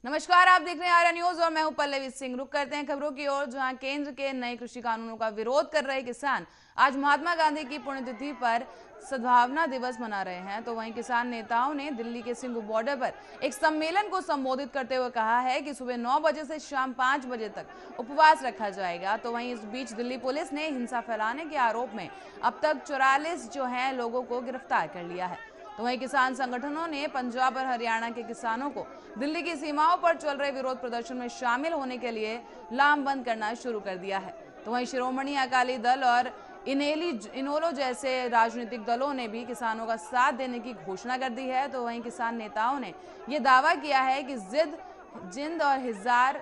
नमस्कार, आप देख रहे हैं आर्या न्यूज और मैं हूं पल्लवी सिंह। रुक करते हैं खबरों की ओर, जहां केंद्र के नए कृषि कानूनों का विरोध कर रहे किसान आज महात्मा गांधी की पुण्यतिथि पर सद्भावना दिवस मना रहे हैं। तो वहीं किसान नेताओं ने दिल्ली के सिंघू बॉर्डर पर एक सम्मेलन को संबोधित करते हुए कहा है कि सुबह 9 बजे से शाम 5 बजे तक उपवास रखा जाएगा। तो वहीं इस बीच दिल्ली पुलिस ने हिंसा फैलाने के आरोप में अब तक 44 जो है लोगों को गिरफ्तार कर लिया है। तो वहीं किसान संगठनों ने पंजाब और हरियाणा के किसानों को दिल्ली की सीमाओं पर चल रहे विरोध प्रदर्शन में शामिल होने के लिए लामबंद करना शुरू कर दिया है। तो वहीं शिरोमणि अकाली दल और इनेलो जैसे राजनीतिक दलों ने भी किसानों का साथ देने की घोषणा कर दी है। तो वहीं किसान नेताओं ने यह दावा किया है कि जिंद और हिसार,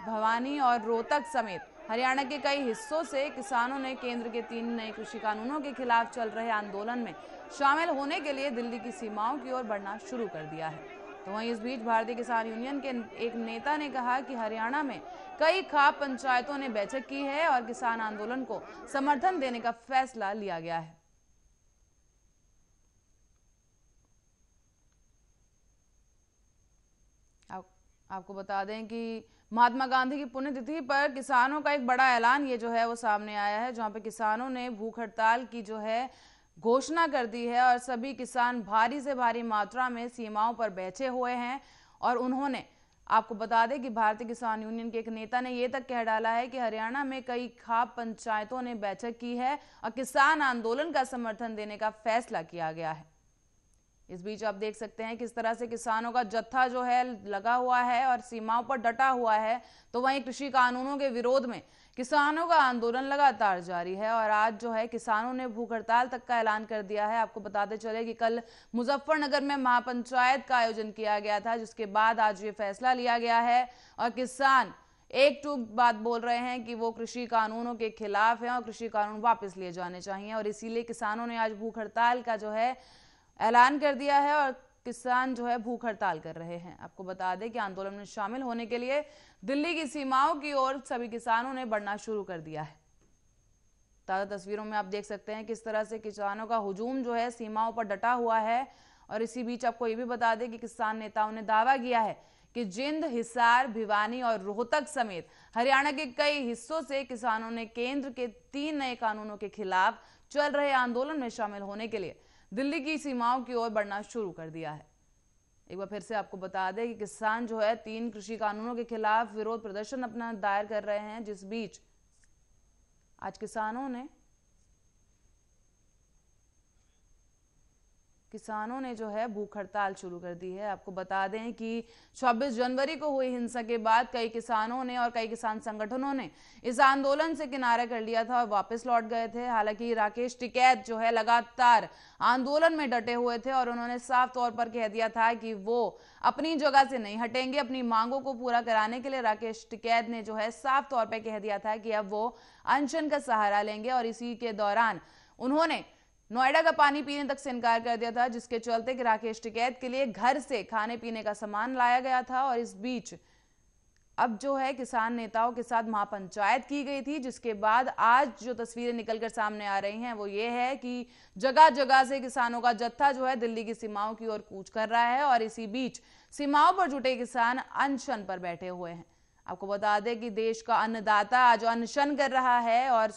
भवानी और रोहतक समेत हरियाणा के कई हिस्सों से किसानों ने केंद्र के 3 नए कृषि कानूनों के खिलाफ चल रहे आंदोलन में शामिल होने के लिए दिल्ली की सीमाओं की ओर बढ़ना शुरू कर दिया है। तो वहीं इस बीच भारतीय किसान यूनियन के एक नेता ने कहा कि हरियाणा में कई खाप पंचायतों ने बैठक की है और किसान आंदोलन को समर्थन देने का फैसला लिया गया है। आपको बता दें कि महात्मा गांधी की पुण्यतिथि पर किसानों का एक बड़ा ऐलान ये जो है वो सामने आया है, जहां पे किसानों ने भूख हड़ताल की जो है घोषणा कर दी है और सभी किसान भारी से भारी मात्रा में सीमाओं पर बैठे हुए हैं। और उन्होंने आपको बता दें कि भारतीय किसान यूनियन के एक नेता ने यह तक कह डाला है कि हरियाणा में कई खाप पंचायतों ने बैठक की है और किसान आंदोलन का समर्थन देने का फैसला किया गया है। इस बीच आप देख सकते हैं किस तरह से किसानों का जत्था जो है लगा हुआ है और सीमाओं पर डटा हुआ है। तो वहीं कृषि कानूनों के विरोध में किसानों का आंदोलन लगातार जारी है और आज जो है किसानों ने भूख हड़ताल तक का ऐलान कर दिया है। आपको बताते चले कि कल मुजफ्फरनगर में महापंचायत का आयोजन किया गया था, जिसके बाद आज ये फैसला लिया गया है और किसान एक टूक बात बोल रहे हैं कि वो कृषि कानूनों के खिलाफ हैं और कृषि कानून वापस लिए जाने चाहिए। और इसीलिए किसानों ने आज भूख हड़ताल का जो है ऐलान कर दिया है और किसान जो है भूख हड़ताल कर रहे हैं। आपको बता दें कि आंदोलन में शामिल होने के लिए दिल्ली की सीमाओं की ओर सभी किसानों ने बढ़ना शुरू कर दिया है। ताजा तस्वीरों में आप देख सकते हैं किस तरह से किसानों का हुजूम जो है सीमाओं पर डटा हुआ है। और इसी बीच आपको ये भी बता दें कि किसान नेताओं ने दावा किया है कि जिंद, हिसार, भिवानी और रोहतक समेत हरियाणा के कई हिस्सों से किसानों ने केंद्र के 3 नए कानूनों के खिलाफ चल रहे आंदोलन में शामिल होने के लिए दिल्ली की सीमाओं की ओर बढ़ना शुरू कर दिया है। एक बार फिर से आपको बता दें कि किसान जो है 3 कृषि कानूनों के खिलाफ विरोध प्रदर्शन अपना दायर कर रहे हैं, जिस बीच आज किसानों ने जो है भूख हड़ताल शुरू कर दी है। आपको बता दें कि 26 जनवरी को हुई हिंसा के बाद कई किसानों ने और कई किसान संगठनों ने इस आंदोलन से किनारा कर लिया था और वापस लौट गए थे। हालांकि राकेश टिकैत जो है लगातार आंदोलन में डटे हुए थे और उन्होंने साफ तौर पर कह दिया था कि वो अपनी जगह से नहीं हटेंगे। अपनी मांगों को पूरा कराने के लिए राकेश टिकैत ने जो है साफ तौर पर कह दिया था कि अब वो अनशन का सहारा लेंगे। और इसी के दौरान उन्होंने नोएडा का पानी पीने तक से इनकार कर दिया था, जिसके चलते कि राकेश टिकैत के लिए घर से खाने पीने का सामान लाया गया था। और इस बीच अब जो है किसान नेताओं के साथ महापंचायत की गई थी, जिसके बाद आज जो तस्वीरें निकलकर सामने आ रही हैं वो ये है कि जगह जगह से किसानों का जत्था जो है दिल्ली की सीमाओं की ओर कूच कर रहा है। और इसी बीच सीमाओं पर जुटे किसान अनशन पर बैठे हुए हैं। आपको बता दें कि देश का अन्नदाता आज अनशन कर रहा है और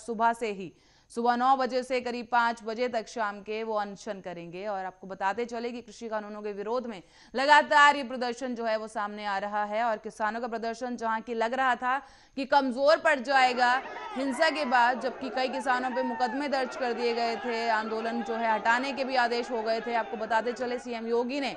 सुबह 9 बजे से करीब 5 बजे तक शाम के वो अनशन करेंगे। और आपको बताते चले कि कृषि कानूनों के विरोध में लगातार ये प्रदर्शन जो है वो सामने आ रहा है और किसानों का प्रदर्शन जहां की लग रहा था कि कमजोर पड़ जाएगा हिंसा के बाद, जबकि कई किसानों पे मुकदमे दर्ज कर दिए गए थे, आंदोलन जो है हटाने के भी आदेश हो गए थे। आपको बताते चले सीएम योगी ने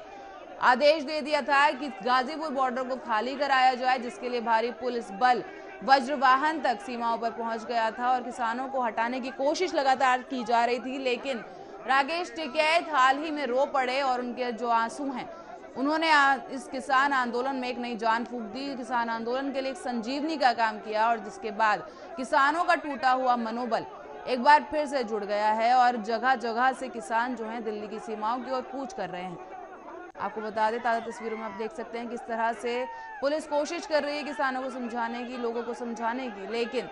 आदेश दे दिया था कि गाजीपुर बॉर्डर को खाली कराया जाए, जिसके लिए भारी पुलिस बल वज्रवाहन तक सीमाओं पर पहुंच गया था और किसानों को हटाने की कोशिश लगातार की जा रही थी। लेकिन राकेश टिकैत हाल ही में रो पड़े और उनके जो आंसू हैं उन्होंने इस किसान आंदोलन में एक नई जान फूंक दी, किसान आंदोलन के लिए एक संजीवनी का काम किया। और जिसके बाद किसानों का टूटा हुआ मनोबल एक बार फिर से जुड़ गया है और जगह जगह से किसान जो है दिल्ली की सीमाओं की ओर कूच कर रहे हैं। आपको बता दें ताजा तस्वीरों में आप देख सकते हैं किस तरह से पुलिस कोशिश कर रही है किसानों को समझाने की, लोगों को समझाने की, लेकिन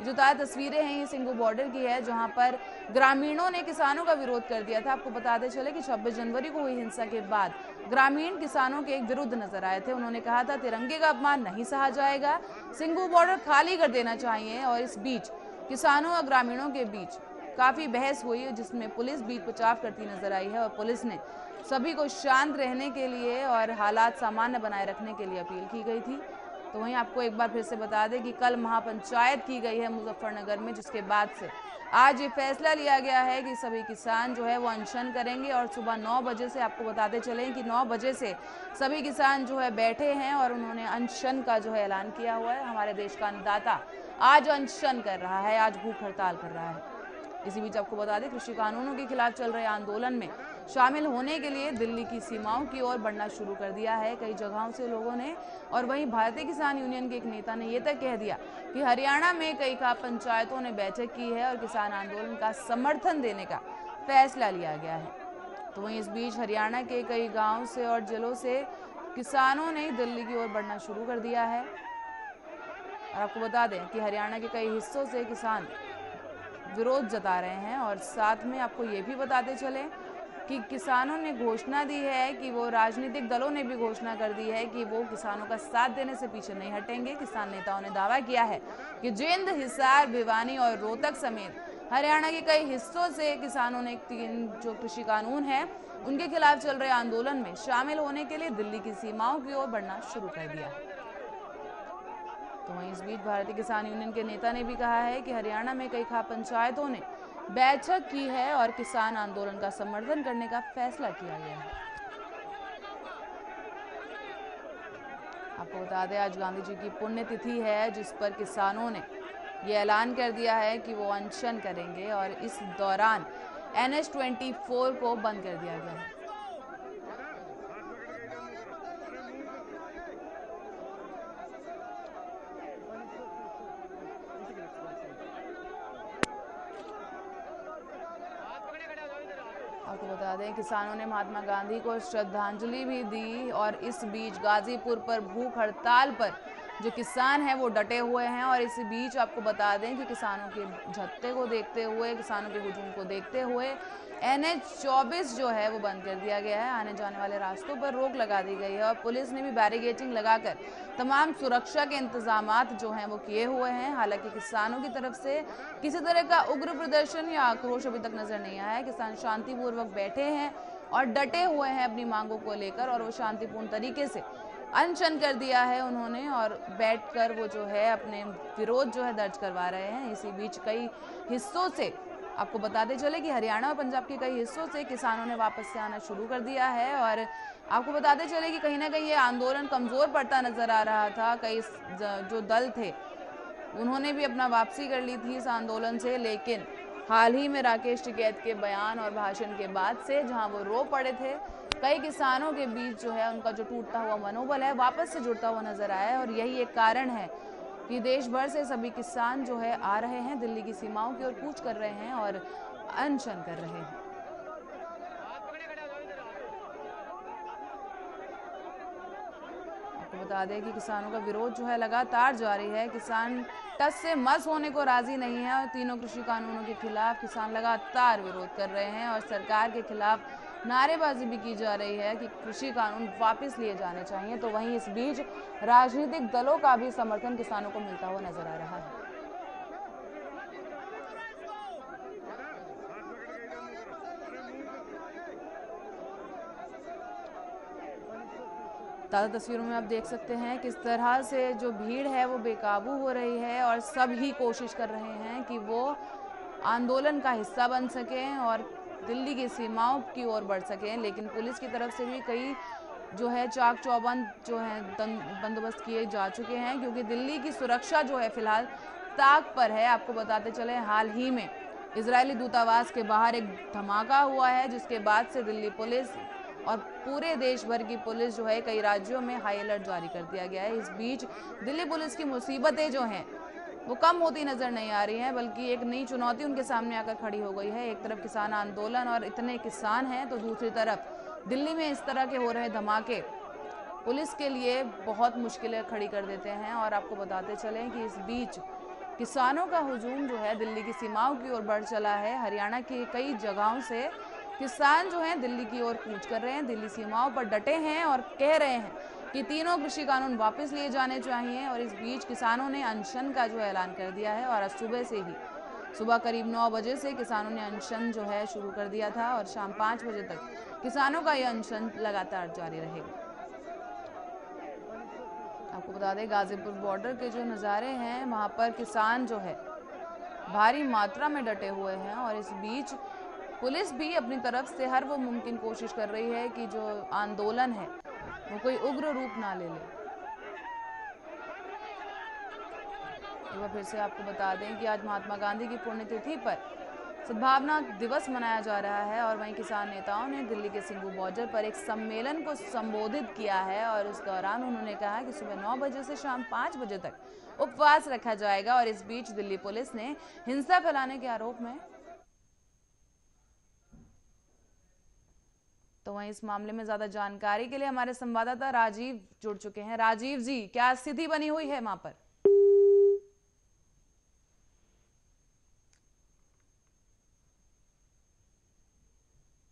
जो ताज़ा तस्वीरें हैं ये सिंघू बॉर्डर की है, जहां पर ग्रामीणों ने किसानों का विरोध कर दिया था। आपको बताते चले कि 26 जनवरी को हुई हिंसा के बाद ग्रामीण किसानों के विरुद्ध नजर आए थे। उन्होंने कहा था तिरंगे का अपमान नहीं सहा जाएगा, सिंघू बॉर्डर खाली कर देना चाहिए। और इस बीच किसानों और ग्रामीणों के बीच काफी बहस हुई, जिसमें पुलिस बीच बचाव करती नजर आई है और पुलिस ने सभी को शांत रहने के लिए और हालात सामान्य बनाए रखने के लिए अपील की गई थी। तो वहीं आपको एक बार फिर से बता दें कि कल महापंचायत की गई है मुजफ्फरनगर में, जिसके बाद से आज ये फैसला लिया गया है कि सभी किसान जो है वो अनशन करेंगे। और सुबह 9 बजे से आपको बताते चलें कि 9 बजे से सभी किसान जो है बैठे हैं और उन्होंने अनशन का जो है ऐलान किया हुआ है। हमारे देश का अन्नदाता आज अनशन कर रहा है, आज भूख हड़ताल कर रहा है। इसी बीच आपको बता दें कृषि कानूनों के खिलाफ चल रहे आंदोलन में शामिल होने के लिए दिल्ली की सीमाओं की ओर बढ़ना शुरू कर दिया है कई जगहों से लोगों ने। और वहीं भारतीय किसान यूनियन के एक नेता ने यह तक कह दिया कि हरियाणा में कई खाप पंचायतों ने बैठक की है और किसान आंदोलन का समर्थन देने का फैसला लिया गया है। तो वहीं इस बीच हरियाणा के कई गाँव से और जिलों से किसानों ने दिल्ली की ओर बढ़ना शुरू कर दिया है। और आपको बता दें कि हरियाणा के कई हिस्सों से किसान विरोध जता रहे हैं। और साथ में आपको ये भी बताते चले कि किसानों ने घोषणा दी है कि वो राजनीतिक दलों ने भी घोषणा कर दी है कि वो किसानों का साथ देने से पीछे नहीं हटेंगे। किसान नेताओं ने दावा किया है कि जींद, हिसार, भिवानी और रोहतक समेत हरियाणा के कई हिस्सों से किसानों ने 3 जो कृषि कानून है उनके खिलाफ चल रहे आंदोलन में शामिल होने के लिए दिल्ली की सीमाओं की ओर बढ़ना शुरू कर दिया है। तो वहीं इस बीच भारतीय किसान यूनियन के नेता ने भी कहा है कि हरियाणा में कई खाप पंचायतों ने बैठक की है और किसान आंदोलन का समर्थन करने का फैसला किया गया है। आपको बता दें आज गांधी जी की पुण्यतिथि है, जिस पर किसानों ने ये ऐलान कर दिया है कि वो अनशन करेंगे और इस दौरान NH-24 को बंद कर दिया गया है। आपको बता दें किसानों ने महात्मा गांधी को श्रद्धांजलि भी दी। और इस बीच गाजीपुर पर भूख हड़ताल पर जो किसान हैं वो डटे हुए हैं। और इस बीच आपको बता दें कि किसानों के झत्ते को देखते हुए, किसानों के हुजूम को देखते हुए NH-24 जो है वो बंद कर दिया गया है। आने जाने वाले रास्तों पर रोक लगा दी गई है और पुलिस ने भी बैरिकेडिंग लगाकर तमाम सुरक्षा के इंतजामात जो हैं वो किए हुए हैं। हालांकि किसानों की तरफ से किसी तरह का उग्र प्रदर्शन या आक्रोश अभी तक नजर नहीं आया है। किसान शांतिपूर्वक बैठे हैं और डटे हुए हैं अपनी मांगों को लेकर और वो शांतिपूर्ण तरीके से अनशन कर दिया है उन्होंने और बैठकर वो जो है अपने विरोध जो है दर्ज करवा रहे हैं। इसी बीच कई हिस्सों से आपको बताते चले कि हरियाणा और पंजाब के कई हिस्सों से किसानों ने वापस से आना शुरू कर दिया है। और आपको बताते चले कि कहीं ना कहीं ये आंदोलन कमजोर पड़ता नजर आ रहा था। कई जो दल थे उन्होंने भी अपना वापसी कर ली थी इस आंदोलन से, लेकिन हाल ही में राकेश टिकैत के बयान और भाषण के बाद से जहां वो रो पड़े थे, कई किसानों के बीच जो है उनका जो टूटता हुआ मनोबल है वापस से जुड़ता हुआ नजर आया है। और यही एक कारण है कि देश भर से सभी किसान जो है आ रहे हैं दिल्ली की सीमाओं की ओर कूच कर रहे हैं और अनशन कर रहे हैं। आपको बता दें कि किसानों का विरोध जो है लगातार जारी है। किसान टस से मस होने को राजी नहीं है और तीनों कृषि कानूनों के खिलाफ किसान लगातार विरोध कर रहे हैं और सरकार के खिलाफ नारेबाजी भी की जा रही है कि कृषि कानून वापस लिए जाने चाहिए। तो वहीं इस बीच राजनीतिक दलों का भी समर्थन किसानों को मिलता हुआ नजर आ रहा है। ताज़ा तस्वीरों में आप देख सकते हैं किस तरह से जो भीड़ है वो बेकाबू हो रही है और सभी कोशिश कर रहे हैं कि वो आंदोलन का हिस्सा बन सकें और दिल्ली की सीमाओं की ओर बढ़ सकें। लेकिन पुलिस की तरफ से भी कई जो है चाक चौबंद जो है बंदोबस्त किए जा चुके हैं, क्योंकि दिल्ली की सुरक्षा जो है फिलहाल ताक पर है। आपको बताते चले हाल ही में इजरायली दूतावास के बाहर एक धमाका हुआ है, जिसके बाद से दिल्ली पुलिस और पूरे देश भर की पुलिस जो है कई राज्यों में हाई अलर्ट जारी कर दिया गया है। इस बीच दिल्ली पुलिस की मुसीबतें जो हैं वो कम होती नजर नहीं आ रही हैं, बल्कि एक नई चुनौती उनके सामने आकर खड़ी हो गई है। एक तरफ किसान आंदोलन और इतने किसान हैं, तो दूसरी तरफ दिल्ली में इस तरह के हो रहे धमाके पुलिस के लिए बहुत मुश्किलें खड़ी कर देते हैं। और आपको बताते चलें कि इस बीच किसानों का हुजूम जो है दिल्ली की सीमाओं की ओर बढ़ चला है। हरियाणा के कई जगहों से किसान जो हैं दिल्ली की ओर कूच कर रहे हैं, दिल्ली सीमाओं पर डटे हैं और कह रहे हैं कि तीनों कृषि कानून वापस लिए जाने चाहिए। और इस बीच किसानों ने अनशन का जो ऐलान कर दिया है और आज सुबह से ही सुबह करीब 9 बजे से किसानों ने अनशन जो है शुरू कर दिया था और शाम 5 बजे तक किसानों का यह अनशन लगातार जारी रहेगा। आपको बता दें गाजीपुर बॉर्डर के जो नज़ारे हैं वहां पर किसान जो है भारी मात्रा में डटे हुए हैं और इस बीच पुलिस भी अपनी तरफ से हर वो मुमकिन कोशिश कर रही है कि जो आंदोलन है वो कोई उग्र रूप ना ले ले। एक बार फिर से आपको बता दें कि आज महात्मा गांधी की पुण्यतिथि पर सद्भावना दिवस मनाया जा रहा है और वहीं किसान नेताओं ने दिल्ली के सिंघू बॉर्डर पर एक सम्मेलन को संबोधित किया है और उस दौरान उन्होंने कहा कि सुबह 9 बजे से शाम 5 बजे तक उपवास रखा जाएगा। और इस बीच दिल्ली पुलिस ने हिंसा फैलाने के आरोप में तो वहीं इस मामले में ज्यादा जानकारी के लिए हमारे संवाददाता राजीव जुड़ चुके हैं। राजीव जी, क्या स्थिति बनी हुई है वहां पर?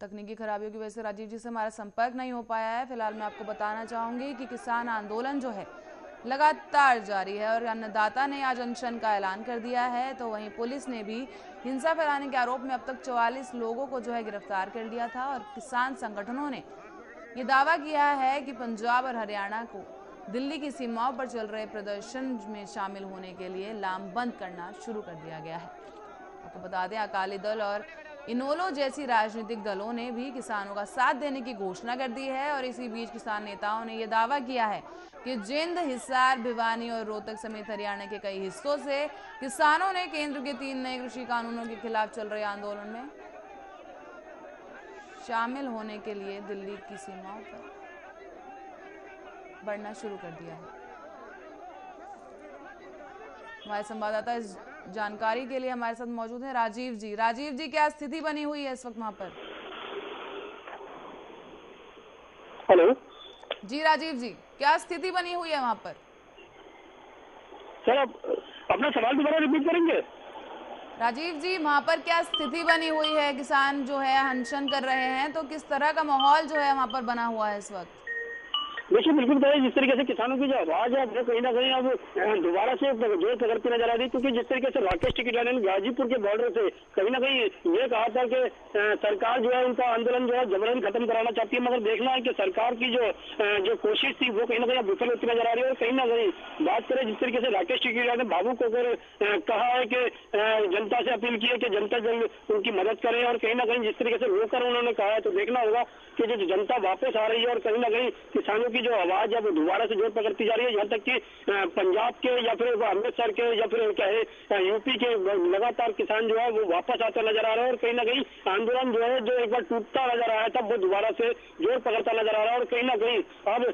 तकनीकी खराबियों की वजह से राजीव जी से हमारा संपर्क नहीं हो पाया है। फिलहाल मैं आपको बताना चाहूंगी कि किसान आंदोलन जो है लगातार जारी है और अन्नदाता ने आज अनशन का ऐलान कर दिया है। तो वहीं पुलिस ने भी हिंसा फैलाने के आरोप में अब तक 44 लोगों को जो है गिरफ्तार कर लिया था और किसान संगठनों ने ये दावा किया है कि पंजाब और हरियाणा को दिल्ली की सीमाओं पर चल रहे प्रदर्शन में शामिल होने के लिए लामबंद करना शुरू कर दिया गया है। आपको बता दें अकाली दल और इनेलो जैसी राजनीतिक दलों ने भी किसानों का साथ देने की घोषणा कर दी है और इसी बीच किसान नेताओं ने यह दावा किया है कि जिंद, हिसार, भिवानी और रोहतक समेत हरियाणा के कई हिस्सों से किसानों ने केंद्र के 3 नए कृषि कानूनों के खिलाफ चल रहे आंदोलन में शामिल होने के लिए दिल्ली की सीमाओं पर बढ़ना शुरू कर दिया है। हमारे संवाददाता इस जानकारी के लिए हमारे साथ मौजूद हैं राजीव जी। राजीव जी, क्या स्थिति बनी हुई है इस वक्त वहां पर? हेलो जी राजीव जी, क्या स्थिति बनी हुई है वहां पर? सर, आप अपना सवाल दोबारा रिपीट करेंगे? राजीव जी, वहां पर क्या स्थिति बनी हुई है? किसान जो है अनशन कर रहे हैं, तो किस तरह का माहौल जो है वहां पर बना हुआ है इस वक्त? देखिए, बिल्कुल बताइए, जिस तरीके से किसानों की जो आवाज है वो कहीं ना कहीं अब दोबारा से जोर पकड़ती नजर आ रही, क्योंकि जिस तरीके से राकेश टिकैत ने गाजीपुर के बॉर्डर से कहीं ना कहीं ये कहा था कि सरकार जो है उनका आंदोलन जो है जबरन खत्म कराना चाहती है, मगर देखना है कि सरकार की जो कोशिश थी वो कहीं ना कहीं विफल होती नजर आ रही है। और कहीं ना कहीं बात करें जिस तरीके से राकेश टिकैत ने बाबू को कहा है कि जनता से अपील की है कि जनता जल्द उनकी मदद करे, और कहीं ना कहीं जिस तरीके से रोकर उन्होंने कहा है, तो देखना होगा कि जो जनता वापस आ रही है और कहीं ना कहीं किसानों की जो आवाज है वो दोबारा से जोर पकड़ती जा रही है। यहाँ तक कि पंजाब के या फिर अमृतसर के या फिर क्या यूपी के लगातार किसान जो है वो वापस आते नजर आ रहे हैं और कहीं ना कहीं आंदोलन जो है जो एक बार टूटता नजर आया था वो दोबारा से जोर पकड़ता नजर आ रहा है। और कहीं ना कहीं अब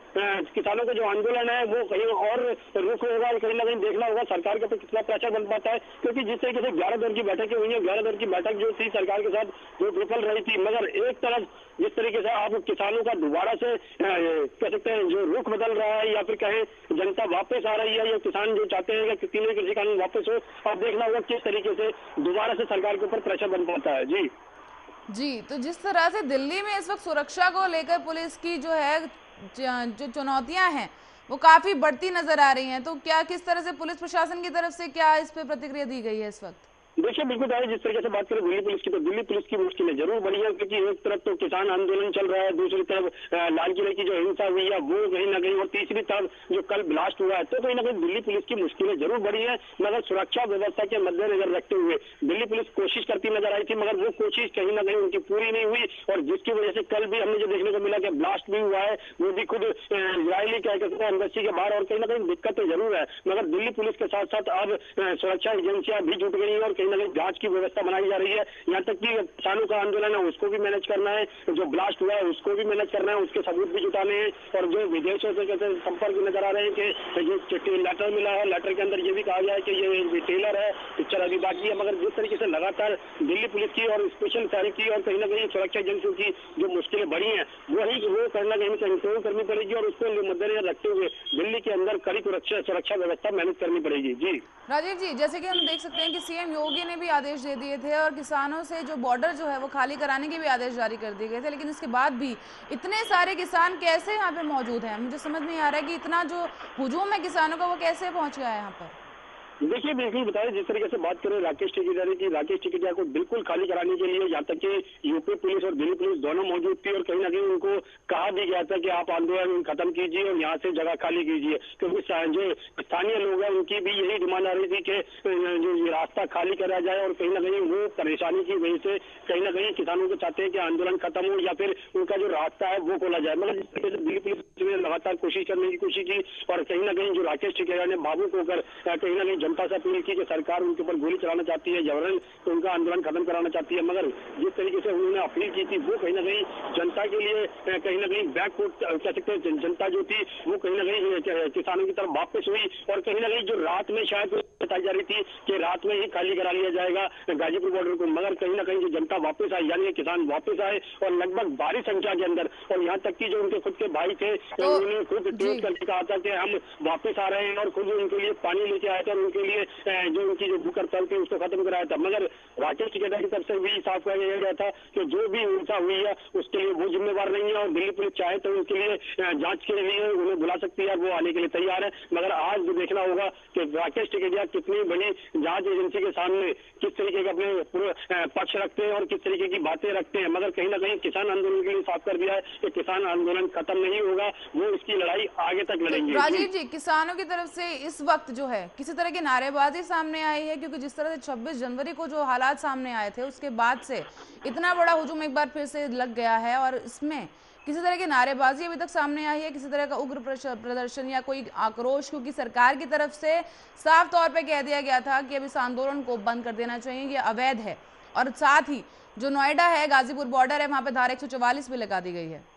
किसानों का जो आंदोलन है वो कहीं और रुक होगा और कहीं ना कहीं देखना होगा सरकार के ऊपर कितना प्रेशर बन पाता है, क्योंकि जिस तरीके से 11 दौर की बैठकें हुई है, 11 दौर की बैठक जो थी सरकार के साथ वो विफल रही थी, मगर एक तरफ जिस तरीके से आप किसानों का दोबारा से कह सकते हैं जो रुख बदल रहा है या फिर कहें जनता वापस आ रही है, या किसान जो चाहते हैं कि तीनों कृषि कानून वापस हो, अब देखना होगा किस तरीके से दोबारा से सरकार के ऊपर प्रेशर बन पाता है। जी, तो जिस तरह से दिल्ली में इस वक्त सुरक्षा को लेकर पुलिस की जो है जो चुनौतियां हैं वो काफी बढ़ती नजर आ रही हैं, तो क्या किस तरह से पुलिस प्रशासन की तरफ से क्या इस पे प्रतिक्रिया दी गई है इस वक्त? देखिए, बिल्कुल भाई, जिस तरीके से बात करें दिल्ली पुलिस की, तो दिल्ली पुलिस की मुश्किलें जरूर बढ़ी है, क्योंकि एक तरफ तो किसान आंदोलन चल रहा है, दूसरी तरफ लाल किले की जो हिंसा हुई है वो कहीं ना कहीं, और तीसरी तरफ जो कल ब्लास्ट हुआ है, तो कहीं ना कहीं दिल्ली पुलिस की मुश्किलें जरूर बढ़ी है। मगर सुरक्षा व्यवस्था के मद्देनजर रखते हुए दिल्ली पुलिस कोशिश करती नजर आई थी, मगर वो कोशिश कहीं ना कहीं उनकी पूरी नहीं हुई, और जिसकी वजह से कल भी हमने जो देखने को मिला कि ब्लास्ट भी हुआ है, वो भी खुद इजरायली क्या कहते हैं एम्बेसी के बाहर, और कहीं ना कहीं दिक्कतें जरूर है। मगर दिल्ली पुलिस के साथ साथ अब सुरक्षा एजेंसियां भी जुट गई है और कहीं ना कहीं जांच की व्यवस्था बनाई जा रही है। यहाँ तक कि किसानों का आंदोलन है उसको भी मैनेज करना है, जो ब्लास्ट हुआ है उसको भी मैनेज करना है, उसके सबूत भी जुटाने हैं। और जो विदेशों से कैसे संपर्क नजर आ रहे हैं कि जो चिट्ठी लेटर मिला है, लेटर के अंदर ये भी कहा गया है कि ये रिटेलर है, पिक्चर अभी बाकी है। मगर जिस तरीके से लगातार दिल्ली पुलिस की और स्पेशल सेल की और कहीं ना कहीं सुरक्षा एजेंसियों की जो मुश्किलें बढ़ी हैं वो कहीं ना कहीं कंट्रोल करनी पड़ेगी और उसको मद्देनजर रखते हुए दिल्ली के अंदर कड़ी सुरक्षा व्यवस्था मैनेज करनी पड़ेगी। जी राजीव जी, जैसे कि हम देख सकते हैं कि सीएम योगी ने भी आदेश दे दिए थे और किसानों से जो बॉर्डर जो है वो खाली कराने के भी आदेश जारी कर दिए गए थे, लेकिन इसके बाद भी इतने सारे किसान कैसे यहाँ पे मौजूद हैं? मुझे समझ नहीं आ रहा है कि इतना जो हुजूम है किसानों का वो कैसे पहुंच गया है यहाँ पर। देखिए बिल्कुल बताएं, जिस तरीके से बात करें राकेश टिकैतिया की, राकेश टिकैतिया को बिल्कुल खाली कराने के लिए यहाँ तक कि यूपी पुलिस और दिल्ली पुलिस दोनों मौजूद थी और कहीं ना कहीं उनको कहा भी गया था कि आप आंदोलन खत्म कीजिए और यहाँ से जगह खाली कीजिए, क्योंकि जो स्थानीय लोग हैं उनकी भी यही डिमांड आ रही थी कि जो ये रास्ता खाली करा जाए और कहीं ना कहीं वो परेशानी की वजह से कहीं ना कहीं किसानों को चाहते हैं कि आंदोलन खत्म हो या फिर उनका जो रास्ता है वो खोला जाए। मगर दिल्ली पुलिस ने लगातार कोशिश करने की कोशिश की और कहीं ना कहीं जो राकेश टिकैतिया ने भावुक होकर कहीं ना कहीं जनता से अपील की कि सरकार उनके ऊपर गोली चलाना चाहती है, जबरन तो उनका आंदोलन खत्म कराना चाहती है। मगर जिस तरीके से उन्होंने अपील की थी वो कहीं ना कहीं जनता के लिए कहीं ना कहीं बैकफुट कह सकते हैं। जनता जो थी वो कहीं ना कहीं किसानों की तरफ वापस हुई और कहीं ना कहीं जो रात में शायद बताई जा रही थी कि रात में ही खाली करा लिया जाएगा गाजीपुर बॉर्डर को, मगर कहीं ना कहीं जो जनता वापस आई, यानी किसान वापस आए और लगभग भारी संख्या के अंदर, और यहाँ तक कि जो उनके खुद के भाई थे उन्होंने खुद ट्वीट करके कहा था कि हम वापस आ रहे हैं और खुद उनके लिए पानी लेके आए थे और उनके लिए जो उनकी जो भूख हड़ताल थी उसको खत्म कराया था। मगर राकेश टिकैतिया की तरफ से भी साफ कहा गया था कि जो भी हिंसा हुई है उसके लिए वो जिम्मेवार नहीं है और दिल्ली पुलिस चाहे तो उसके लिए जांच के लिए उन्हें बुला सकती है, वो आने के लिए तैयार है। मगर आज देखना होगा कि राकेश टिकैतिया कितनी बड़ी जांच एजेंसी के सामने किस तरीके का अपने पक्ष रखते हैं और किस तरीके की बातें रखते हैं। मगर कहीं ना कहीं किसान आंदोलन के लिए साफ कर दिया है कि किसान आंदोलन खत्म नहीं होगा, वो इसकी लड़ाई आगे तक लड़ेंगे। राजीव जी, किसानों की तरफ से इस वक्त जो है किसी तरह की नारेबाजी सामने आई है? क्योंकि जिस तरह से 26 जनवरी को जो हालात सामने आए थे उसके बाद से इतना बड़ा हुजूम एक बार फिर से लग गया है और इसमें किसी तरह की नारेबाजी अभी तक सामने आई है, किसी तरह का उग्र प्रदर्शन या कोई आक्रोश? क्योंकि सरकार की तरफ से साफ तौर पे कह दिया गया था कि अब इस आंदोलन को बंद कर देना चाहिए, ये अवैध है। और साथ ही जो नोएडा है, गाजीपुर बॉर्डर है, वहां पे धारा 144 भी लगा दी गई है।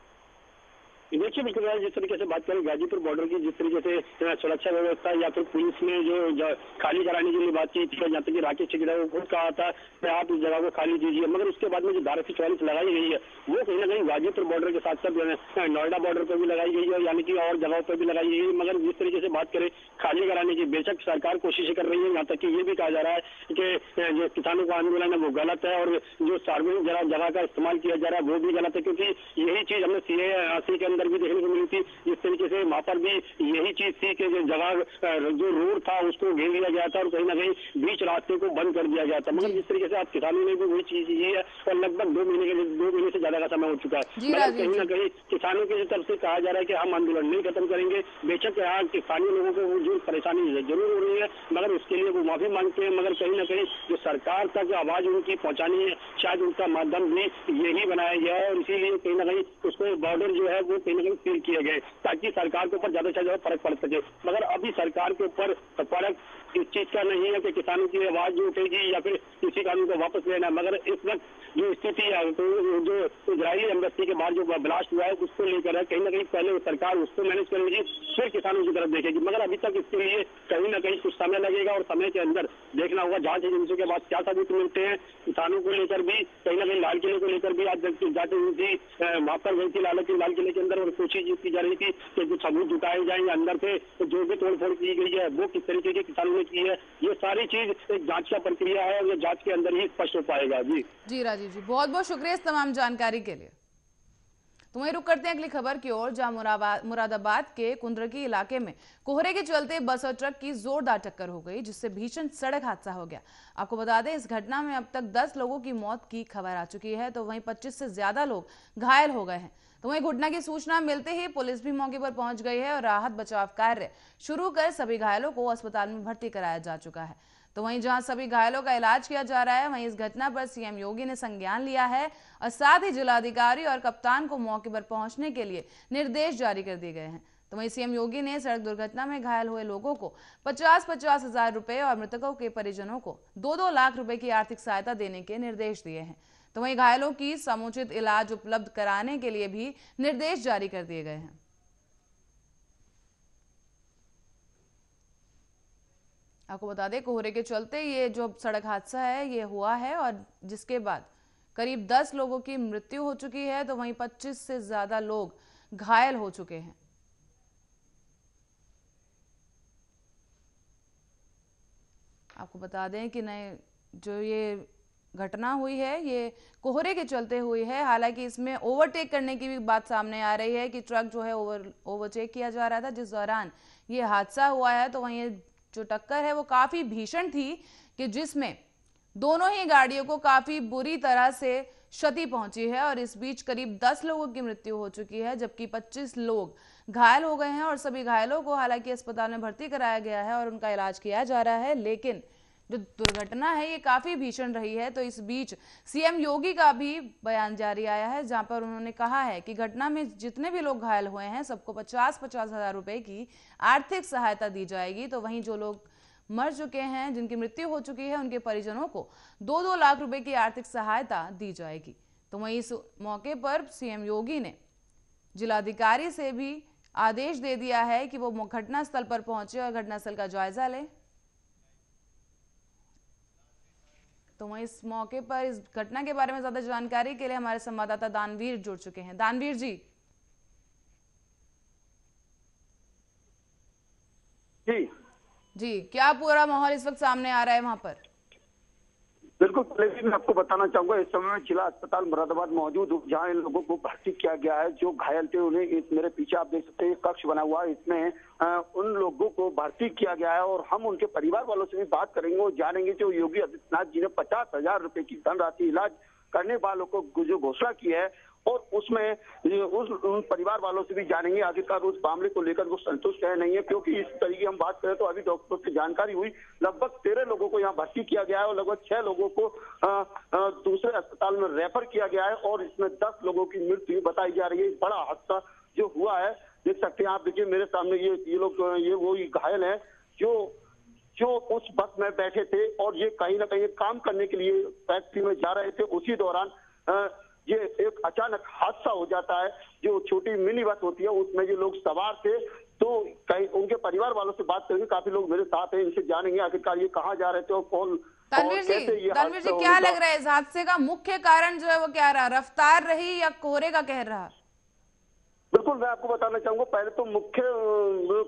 देखिए बिल्कुल जिस तरीके से बात करें गाजीपुर बॉर्डर की, जिस तरीके से सुरक्षा व्यवस्था या फिर पुलिस ने जो खाली कराने के लिए बात की थी, जहाँ तक कि राकेश टिकैतिया को खुद कहा था कि आप इस जगह को खाली कीजिए, मगर उसके बाद में जो धारा 144 लगाई गई है वो कहीं ना कहीं गाजीपुर बॉर्डर के साथ साथ नोएडा बॉर्डर पर भी लगाई गई है, यानी कि और जगहों पर भी लगाई गई है। मगर जिस तरीके से बात करें खाली कराने की, बेशक सरकार कोशिश कर रही है, यहाँ तक कि ये भी कहा जा रहा है कि जो किसानों का आंदोलन है वो गलत है और जो सार्वजनिक जगह का इस्तेमाल किया जा रहा है वो भी गलत है, क्योंकि यही चीज हमने CA के अंदर भी देखने को मिली थी। जिस तरीके से वहां पर भी यही चीज थी कि जो जगह जो रोड था उसको घेर लिया गया था और कहीं ना कहीं बीच रास्ते को बंद कर दिया गया था। मगर जिस तरीके से आज किसानों ने भी वही चीज की है और लगभग 2 महीने से ज्यादा का समय हो चुका है, मगर कहीं ना कहीं किसानों की तरफ से कहा जा रहा है कि हम आंदोलन नहीं खत्म करेंगे। बेशक यहाँ स्थानीय लोगों को जो परेशानी जरूर हो रही है मगर उसके लिए वो माफी मांगते हैं, मगर कहीं ना कहीं जो सरकार तक आवाज उनकी पहुंचानी है शायद उनका माध्यम भी यही बनाया गया है और इसीलिए कहीं ना कहीं उसको बॉर्डर जो है वो कहीं ना कहीं सील किया गया ताकि सरकार के ऊपर ज्यादा से ज्यादा फर्क पड़ सके। मगर अभी सरकार के ऊपर फर्क इस चीज का नहीं है कि किसानों की आवाज जो उठेगी या फिर किसी कानून को वापस लेना, मगर इस वक्त जो स्थिति है तो जो इजरायली एम्बेसी के बाद जो ब्लास्ट हुआ है उसको लेकर है, कहीं ना कहीं पहले सरकार उसको मैनेज करेगी फिर किसानों की तरफ देखेगी। मगर अभी तक इसके लिए कहीं ना कहीं कुछ समय लगेगा और समय के अंदर देखना होगा जांच एजेंसियों के बाद क्या सबूत मिलते हैं। किसानों को लेकर भी कहीं ना कहीं लाल किले को लेकर भी आज जांच एजेंसी वहां पर गई थी लाल किले के अंदर और कोशिश की जा रही थी कि कुछ सबूत जुटाए जाएंगे, अंदर से जो भी तोड़फोड़ की गई है वो किस तरीके के किसानों ने की है, ये सारी चीज एक जांच का प्रक्रिया है और ये जांच के अंदर ही स्पष्ट हो पाएगा। जी राजीव जी, बहुत बहुत शुक्रिया इस तमाम जानकारी के लिए। तो वहीं रुक करते हैं अगली खबर की ओर, जहां मुरादाबाद के कुंद्रकी इलाके में कोहरे के चलते बस और ट्रक की जोरदार टक्कर हो गई, जिससे भीषण सड़क हादसा हो गया। आपको बता दें इस घटना में अब तक 10 लोगों की मौत की खबर आ चुकी है, तो वहीं 25 से ज्यादा लोग घायल हो गए हैं। तो वहीं घटना की सूचना मिलते ही पुलिस भी मौके पर पहुंच गई है और राहत बचाव कार्य शुरू कर सभी घायलों को अस्पताल में भर्ती कराया जा चुका है। तो वहीं जहां सभी घायलों का इलाज किया जा रहा है, वहीं इस घटना पर सीएम योगी ने संज्ञान लिया है और साथ ही जिलाधिकारी और कप्तान को मौके पर पहुंचने के लिए निर्देश जारी कर दिए गए हैं। तो वहीं सीएम योगी ने सड़क दुर्घटना में घायल हुए लोगों को 50-50 हजार रुपए और मृतकों के परिजनों को 2-2 लाख रुपए की आर्थिक सहायता देने के निर्देश दिए हैं। तो वहीं घायलों की समुचित इलाज उपलब्ध कराने के लिए भी निर्देश जारी कर दिए गए हैं। आपको बता दें, कोहरे के चलते ये जो सड़क हादसा है ये हुआ है और जिसके बाद करीब 10 लोगों की मृत्यु हो चुकी है, तो वहीं 25 से ज्यादा लोग घायल हो चुके हैं। आपको बता दें कि नए जो ये घटना हुई है ये कोहरे के चलते हुई है। हालांकि इसमें ओवरटेक करने की भी बात सामने आ रही है कि ट्रक जो है ओवरटेक किया जा रहा था जिस दौरान ये हादसा हुआ है। तो वहीं जो टक्कर है वो काफी भीषण थी कि जिसमें दोनों ही गाड़ियों को काफी बुरी तरह से क्षति पहुंची है और इस बीच करीब 10 लोगों की मृत्यु हो चुकी है, जबकि 25 लोग घायल हो गए हैं और सभी घायलों को हालांकि अस्पताल में भर्ती कराया गया है और उनका इलाज किया जा रहा है। लेकिन जो दुर्घटना है ये काफी भीषण रही है। तो इस बीच सीएम योगी का भी बयान जारी आया है, जहां पर उन्होंने कहा है कि घटना में जितने भी लोग घायल हुए हैं सबको 50-50 हजार रुपए की आर्थिक सहायता दी जाएगी। तो वहीं जो लोग मर चुके हैं, जिनकी मृत्यु हो चुकी है, उनके परिजनों को 2-2 लाख रुपए की आर्थिक सहायता दी जाएगी। तो वहीं इस मौके पर सीएम योगी ने जिलाधिकारी से भी आदेश दे दिया है कि वो घटनास्थल पर पहुंचे और घटनास्थल का जायजा ले। तो वहीं इस मौके पर इस घटना के बारे में ज्यादा जानकारी के लिए हमारे संवाददाता दानवीर जुड़ चुके हैं। दानवीर जी। जी, क्या पूरा माहौल इस वक्त सामने आ रहा है वहां पर? बिल्कुल, पहले मैं आपको बताना चाहूंगा, इस समय मैं जिला अस्पताल मुरादाबाद मौजूद हूँ, जहाँ इन लोगों को भर्ती किया गया है। जो घायल थे उन्हें मेरे पीछे आप देख सकते हैं कक्ष बना हुआ है, इसमें उन लोगों को भर्ती किया गया है और हम उनके परिवार वालों से भी बात करेंगे और जानेंगे जो योगी आदित्यनाथ जी ने 50,000 रुपए की धनराशि इलाज करने वालों को जो घोषणा की है और उसमें उन परिवार वालों से भी जानेंगे आखिरकार उस मामले को लेकर वो संतुष्ट है नहीं है। क्योंकि इस तरीके हम बात करें तो अभी डॉक्टरों से जानकारी हुई लगभग 13 लोगों को यहाँ भर्ती किया गया है और लगभग 6 लोगों को दूसरे अस्पताल में रेफर किया गया है और इसमें 10 लोगों की मृत्यु बताई जा रही है। बड़ा हादसा जो हुआ है देख सकते हैं आप, देखिए मेरे सामने ये लोग वो घायल है जो उस बस में बैठे थे और ये कहीं ना कहीं काम करने के लिए फैक्ट्री में जा रहे थे। उसी दौरान ये एक अचानक हादसा हो जाता है। जो छोटी मिनी बस होती है उसमें ये लोग सवार थे। तो कहीं उनके परिवार वालों से बात करेंगे, काफी लोग मेरे साथ हैं, इनसे जानेंगे आखिरकार ये कहाँ जा रहे थे और कौन। तनवीर जी क्या लग रहा है इस हादसे का मुख्य कारण जो है वो क्या रहा? रफ्तार रही या कोहरे का कहर रहा? बिल्कुल, मैं आपको बताना चाहूंगा, पहले तो मुख्य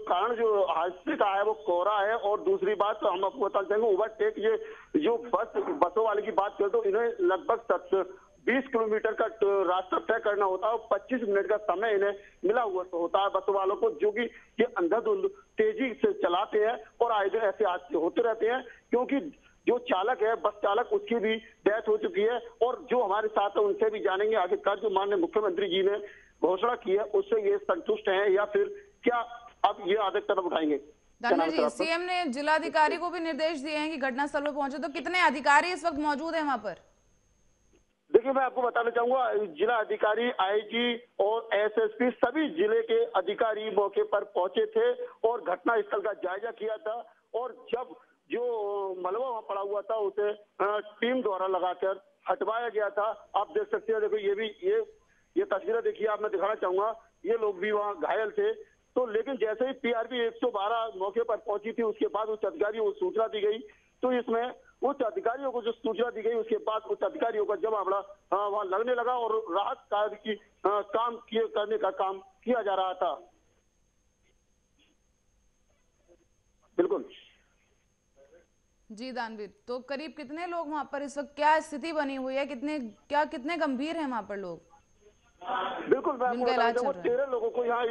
कारण जो हादसे का है वो कोहरा है और दूसरी बात तो हम आपको बताना चाहेंगे ओवरटेक। ये जो बसों वाले की बात करें तो इन्हें लगभग 20 किलोमीटर का रास्ता तय करना होता है और 25 मिनट का समय इन्हें मिला हुआ होता है बसों वालों को, जो कि ये अंधाधुंध तेजी से चलाते हैं और आए दिन ऐसे हादसे होते रहते हैं। क्योंकि जो चालक है, बस चालक, उसकी भी डेथ हो चुकी है। और जो हमारे साथ है उनसे भी जानेंगे आखिरकार जो माननीय मुख्यमंत्री जी ने घोषणा की है उससे ये संतुष्ट हैं या फिर क्या अब ये आगे कदम उठाएंगे। दानवीर जी, सीएम ने जिलाधिकारी को भी निर्देश दिए हैं कि घटनास्थल पर पहुंचे, तो कितने अधिकारी इस वक्त मौजूद हैं वहां पर? देखिए, मैं आपको बताना चाहूंगा, जिला अधिकारी, आईजी और एसएसपी सभी जिले के अधिकारी मौके पर पहुंचे थे और घटनास्थल का जायजा किया था। और जब जो मलबा वहां पड़ा हुआ था उसे टीम द्वारा लगाकर हटवाया गया था। आप देख सकते हैं, देखो ये तस्वीरें देखिए आप, मैं दिखाना चाहूंगा, ये लोग भी वहाँ घायल थे। तो लेकिन जैसे ही पीआरपी 112 मौके पर पहुंची थी उसके बाद उच्च अधिकारियों को सूचना दी गई। तो इसमें उच्च अधिकारियों को जो सूचना दी गई उसके बाद उच्च अधिकारियों का जमावड़ा वहां लगने लगा और राहत कार्य की करने का काम किया जा रहा था। बिल्कुल जी दानवीर, तो करीब कितने लोग वहां पर इस वक्त, क्या स्थिति बनी हुई है, कितने गंभीर हैं वहां पर लोग? बिल्कुल, मैं आपको बताना चाहूंगा, 13 लोगों को यहाँ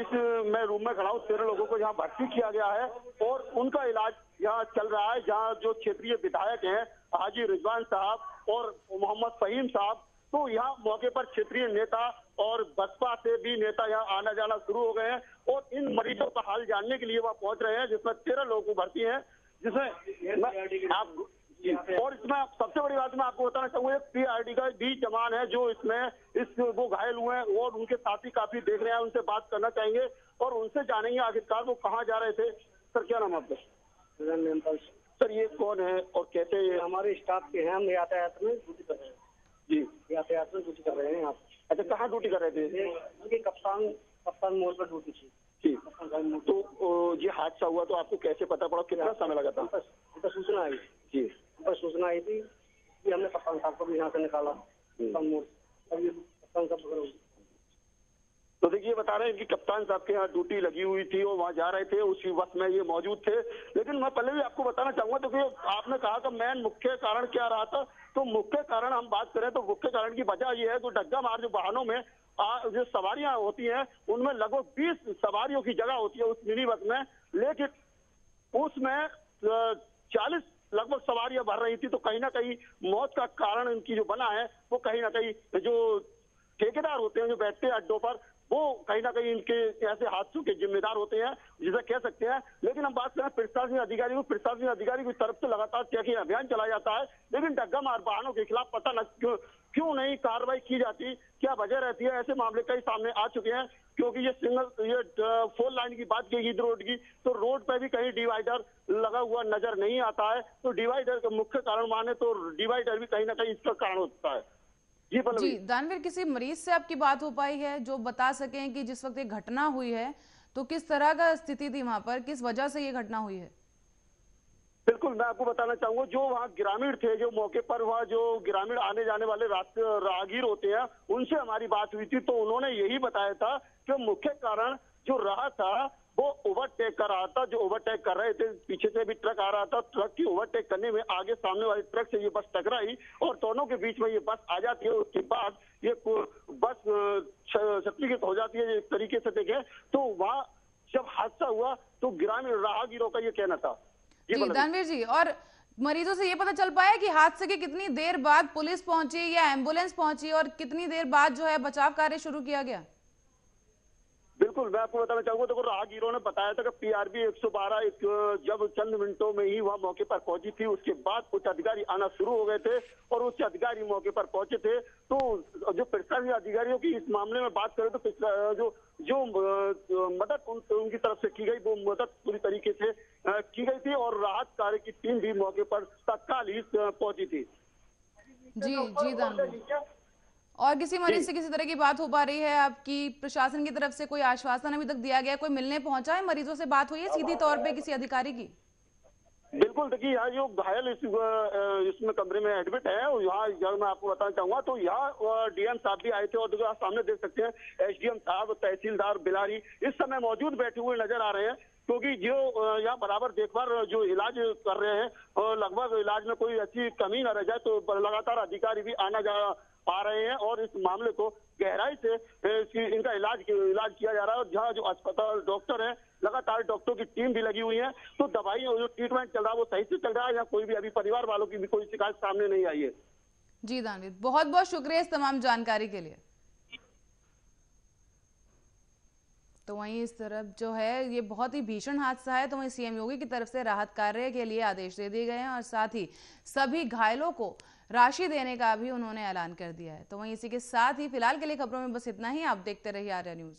मैं रूम में खड़ा हूँ, 13 लोगों को यहाँ भर्ती किया गया है और उनका इलाज यहाँ चल रहा है। जहाँ जो क्षेत्रीय विधायक हैं हाजी रिजवान साहब और मोहम्मद फहीम साहब, तो यहाँ मौके पर क्षेत्रीय नेता और बसपा से भी नेता यहाँ आना जाना शुरू हो गए हैं और इन मरीजों का हाल जानने के लिए वहाँ पहुंच रहे हैं, जिसमें 13 लोगों को भर्ती है। जिसमें आप और इसमें सबसे बड़ी बात मैं आपको बताना चाहूंगा, पीआरडी का भी जवान है जो इसमें वो घायल हुए हैं और उनके साथी काफी देख रहे हैं, उनसे बात करना चाहेंगे। और उनसे जानेंगे आखिरकार वो कहाँ जा रहे थे। सर क्या नाम आपका? सर ये कौन है और कैसे? हमारे स्टाफ के हैं, हम यातायात में ड्यूटी कर रहे हैं जी, यातायात में ड्यूटी कर रहे हैं आप। अच्छा कहाँ ड्यूटी कर रहे थे? ये कप्तान मोड़ पर ड्यूटी थी जी, तो ये हादसा हुआ तो आपको कैसे पता पड़ा, कितना समय लगा था? तो सूचना आई जी, सूचना आई थी कि हमने कप्तान साहब को भी यहाँ से निकाला कप्तान मोड़। अब ये कप्तान साहब तो देखिए बता रहे हैं कि कप्तान साहब के यहाँ ड्यूटी लगी हुई थी और वहाँ जा रहे थे, उसी बस में ये मौजूद थे। लेकिन मैं पहले भी आपको बताना चाहूंगा, तो कि आपने कहा कि मेन मुख्य कारण क्या रहा था, तो मुख्य कारण हम बात करें तो मुख्य कारण की वजह ये है, तो डग्गा मार जो वाहनों में जो सवारियां होती हैं उनमें लगभग 20 सवारियों की जगह होती है उस मिनी बस में, लेकिन उसमें 40 लगभग सवारियां भर रही थी। तो कहीं ना कहीं मौत का कारण इनकी जो बना है वो कहीं ना कहीं जो ठेकेदार होते हैं जो बैठते हैं अड्डों पर, वो कहीं ना कहीं इनके ऐसे हादसों के जिम्मेदार होते हैं जिसे कह सकते हैं। लेकिन हम बात करें प्रशासनिक अधिकारी की तरफ से लगातार चेकिंग अभियान चलाया जाता है, लेकिन डग्गा मार वाहनों के खिलाफ पता न क्यों नहीं कार्रवाई की जाती, क्या वजह रहती है? ऐसे मामले कई सामने आ चुके हैं, क्योंकि ये 4 लाइन की बात की रोड की, तो रोड पर भी कहीं डिवाइडर लगा हुआ नजर नहीं आता है। तो डिवाइडर का मुख्य कारण माने तो डिवाइडर भी कहीं ना कहीं इसका कारण होता है। जी दानवीर, किसी मरीज से आपकी बात हो पाई है जो बता सकें कि जिस वक्त ये घटना हुई है तो किस तरह का स्थिति थी वहां पर, किस वजह से ये घटना हुई है? बिल्कुल, मैं आपको बताना चाहूंगा, जो वहाँ ग्रामीण थे, जो मौके पर वहाँ जो ग्रामीण आने जाने वाले राहगीर होते हैं, उनसे हमारी बात हुई थी, तो उन्होंने यही बताया था कि मुख्य कारण जो रहा था वो ओवरटेक कर रहा था। जो ओवरटेक कर रहे थे, पीछे से भी ट्रक आ रहा था, ट्रक की ओवरटेक करने में आगे सामने वाले ट्रक से ये बस टकराई और दोनों के बीच में ये बस आ जाती है। उसके बाद ये बस क्षतिग्रस्त हो जाती है। एक तरीके से देखें तो वहाँ जब हादसा हुआ तो ग्रामीण राहगीरों का ये कहना था। जी दानवीर जी, और मरीजों से ये पता चल पाया कि हादसे के कितनी देर बाद पुलिस पहुंची या एम्बुलेंस पहुंची और कितनी देर बाद जो है बचाव कार्य शुरू किया गया? बिल्कुल, मैं आपको बताना चाहूंगा, देखो राहगीरों ने बताया था कि पीआरबी 112 जब चंद मिनटों में ही वहां मौके पर पहुंची थी, उसके बाद उच्च अधिकारी आना शुरू हो गए थे और उच्च अधिकारी मौके पर पहुंचे थे। तो जो प्रशासनिक अधिकारियों की इस मामले में बात करें तो जो मदद उनकी तरफ से की गई, वो मदद पूरी तरीके से की गई थी और राहत कार्य की टीम भी मौके पर तत्काल ही पहुंची थी। जी दानवीर, और किसी मरीज से किसी तरह की बात हो पा रही है आपकी? प्रशासन की तरफ से कोई आश्वासन अभी तक दिया गया, कोई मिलने पहुंचा है? मरीजों से बात हुई है सीधी तौर पे किसी अधिकारी की? बिल्कुल, देखिए यहाँ जो घायल इसमें कमरे में एडमिट है, यहाँ मैं आपको बताना चाहूंगा, तो यहाँ डीएम साहब भी आए थे और आप सामने देख सकते हैं एसडीएम साहब, तहसीलदार बिलारी इस समय मौजूद बैठे हुए नजर आ रहे हैं, क्योंकि जो यहाँ बराबर देखभाल जो इलाज कर रहे हैं और लगभग इलाज में कोई अच्छी कमी न रह जाए, तो लगातार अधिकारी भी आना जा पा रहे हैं और इस मामले को गहराई से इनका इलाज किया जा रहा है। और जहाँ जो अस्पताल डॉक्टर हैं, लगातार डॉक्टरों की टीम भी लगी हुई है, तो दवाई जो ट्रीटमेंट चल रहा है वो सही से चल रहा है, या कोई भी अभी परिवार वालों की भी कोई शिकायत सामने नहीं आई है। जी दानवीर, बहुत बहुत शुक्रिया इस तमाम जानकारी के लिए। तो वहीं इस तरफ जो है ये बहुत ही भीषण हादसा है, तो वहीं सीएम योगी की तरफ से राहत कार्य के लिए आदेश दे दिए गए हैं और साथ ही सभी घायलों को राशि देने का भी उन्होंने ऐलान कर दिया है। तो वहीं इसी के साथ ही फिलहाल के लिए खबरों में बस इतना ही। आप देखते रहिए आर्या न्यूज।